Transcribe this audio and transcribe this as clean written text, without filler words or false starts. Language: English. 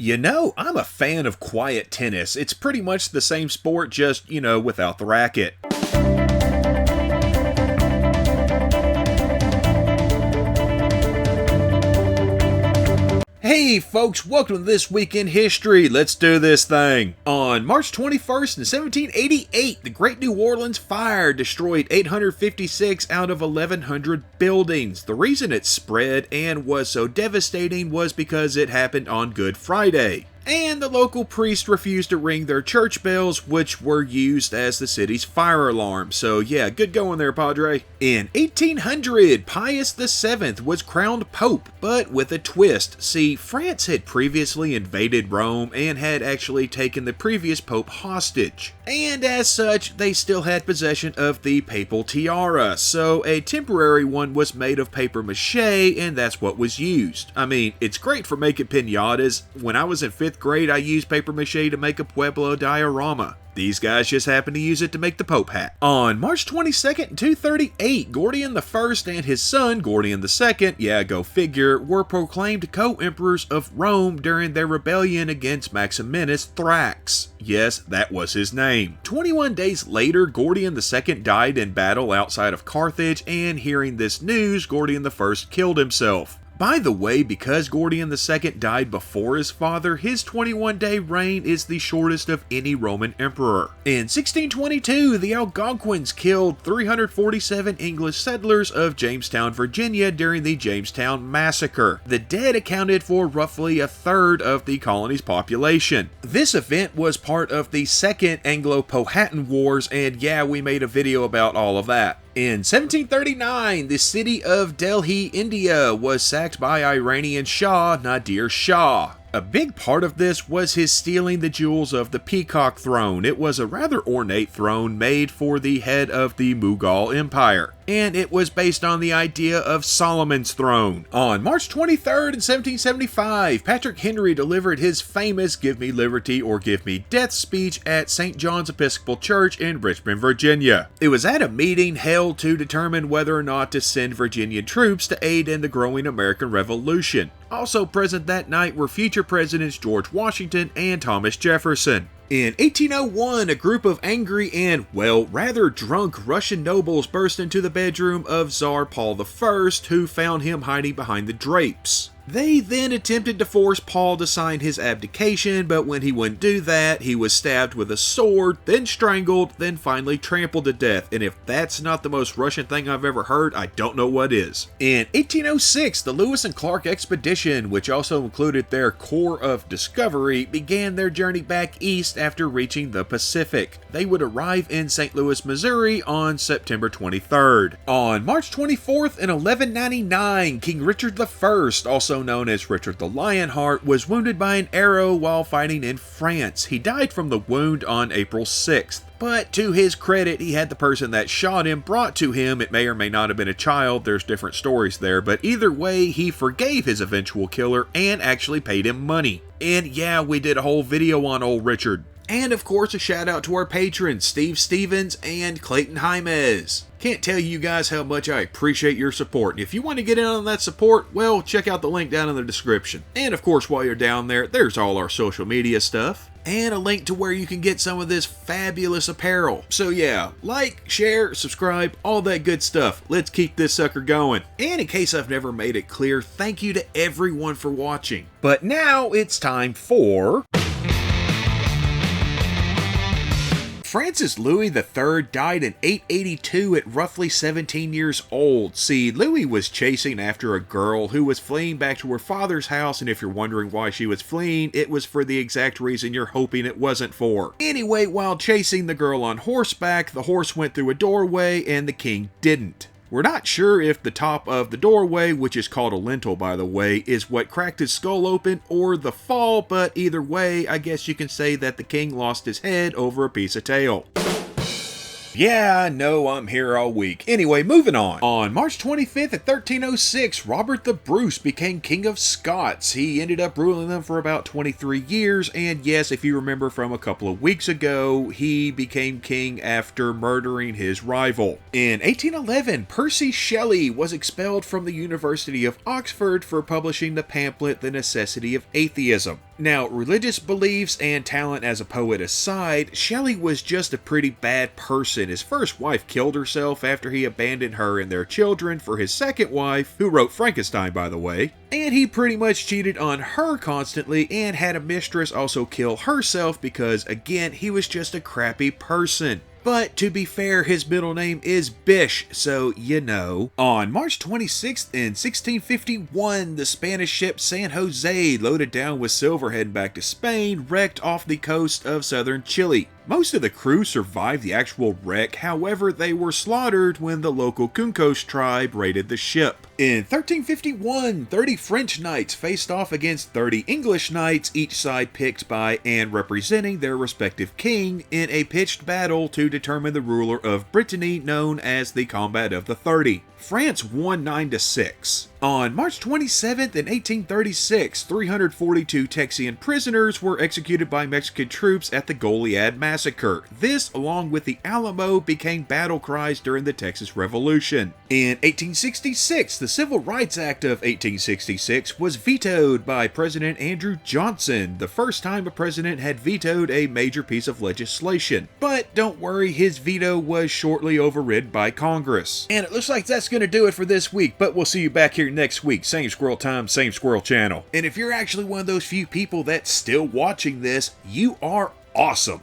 You know, I'm a fan of quiet tennis. It's pretty much the same sport, just, without the racket. Hey folks, welcome to This Week in History. Let's do this thing. On March 21st in 1788, the Great New Orleans Fire destroyed 856 out of 1,100 buildings. The reason it spread and was so devastating was because it happened on Good Friday. And the local priests refused to ring their church bells, which were used as the city's fire alarm. So yeah, good going there, Padre. In 1800, Pius VII was crowned Pope, but with a twist. See, France had previously invaded Rome and had actually taken the previous Pope hostage. And as such, they still had possession of the papal tiara, so a temporary one was made of paper mache, and that's what was used. I mean, it's great for making piñatas. When I was in 5th grade, I used paper mache to make a Pueblo diorama. These guys just happened to use it to make the Pope hat. On March 22nd in 238, Gordian I and his son, Gordian II, yeah, go figure, were proclaimed co-emperors of Rome during their rebellion against Maximinus Thrax. Yes, that was his name. 21 days later, Gordian II died in battle outside of Carthage, and hearing this news, Gordian I killed himself. By the way, because Gordian II died before his father, his 21-day reign is the shortest of any Roman emperor. In 1622, the Algonquins killed 347 English settlers of Jamestown, Virginia during the Jamestown Massacre. The dead accounted for roughly a third of the colony's population. This event was part of the Second Anglo-Powhatan Wars, and yeah, we made a video about all of that. In 1739, the city of Delhi, India was sacked by Iranian Shah Nadir Shah. A big part of this was his stealing the jewels of the Peacock Throne. It was a rather ornate throne made for the head of the Mughal Empire, and it was based on the idea of Solomon's throne. On March 23rd in 1775, Patrick Henry delivered his famous "Give Me Liberty or Give Me Death" speech at St. John's Episcopal Church in Richmond, Virginia. It was at a meeting held to determine whether or not to send Virginian troops to aid in the growing American Revolution. Also present that night were future presidents George Washington and Thomas Jefferson. In 1801, a group of angry and, well, rather drunk Russian nobles burst into the bedroom of Tsar Paul I, who found him hiding behind the drapes. They then attempted to force Paul to sign his abdication, but when he wouldn't do that, he was stabbed with a sword, then strangled, then finally trampled to death. And if that's not the most Russian thing I've ever heard, I don't know what is. In 1806, the Lewis and Clark expedition, which also included their Corps of Discovery, began their journey back east after reaching the Pacific. They would arrive in St. Louis, Missouri on September 23rd. On March 24th in 1199, King Richard I, also known as Richard the Lionheart, was wounded by an arrow while fighting in France. He died from the wound on April 6th. But to his credit, he had the person that shot him brought to him. It may or may not have been a child, there's different stories there, but either way, he forgave his eventual killer and actually paid him money. And yeah, we did a whole video on old Richard. And of course, a shout out to our patrons, Steve Stevens and Clayton Jaimez. Can't tell you guys how much I appreciate your support. And if you want to get in on that support, well, check out the link down in the description. And of course, while you're down there, there's all our social media stuff, and a link to where you can get some of this fabulous apparel. So yeah, like, share, subscribe, all that good stuff. Let's keep this sucker going. And in case I've never made it clear, thank you to everyone for watching. But now it's time for... Francis Louis III died in 882 at roughly 17 years old. See, Louis was chasing after a girl who was fleeing back to her father's house, and if you're wondering why she was fleeing, it was for the exact reason you're hoping it wasn't for. Anyway, while chasing the girl on horseback, the horse went through a doorway and the king didn't. We're not sure if the top of the doorway, which is called a lintel by the way, is what cracked his skull open or the fall, but either way, I guess you can say that the king lost his head over a piece of tail. Yeah, I know I'm here all week. Anyway, moving on. On March 25th at 1306, Robert the Bruce became King of Scots. He ended up ruling them for about 23 years, and yes, if you remember from a couple of weeks ago, he became king after murdering his rival. In 1811, Percy Shelley was expelled from the University of Oxford for publishing the pamphlet The Necessity of Atheism. Now, religious beliefs and talent as a poet aside, Shelley was just a pretty bad person. His first wife killed herself after he abandoned her and their children for his second wife, who wrote Frankenstein, by the way. And he pretty much cheated on her constantly and had a mistress also kill herself because, again, he was just a crappy person. But to be fair, his middle name is Bish, so you know. On March 26th in 1651, the Spanish ship San Jose, loaded down with silver heading back to Spain, wrecked off the coast of southern Chile. Most of the crew survived the actual wreck, however they were slaughtered when the local Cuncos tribe raided the ship. In 1351, 30 French knights faced off against 30 English knights, each side picked by and representing their respective king, in a pitched battle to determine the ruler of Brittany known as the Combat of the 30. France won 9-6. On March 27th in 1836, 342 Texian prisoners were executed by Mexican troops at the Goliad Massacre. This, along with the Alamo, became battle cries during the Texas Revolution. In 1866, the Civil Rights Act of 1866 was vetoed by President Andrew Johnson, the first time a president had vetoed a major piece of legislation. But don't worry, his veto was shortly overridden by Congress. And it looks like that's going to do it for this week, but we'll see you back here next week. Same squirrel time, same squirrel channel. And if you're actually one of those few people that's still watching this, you are awesome.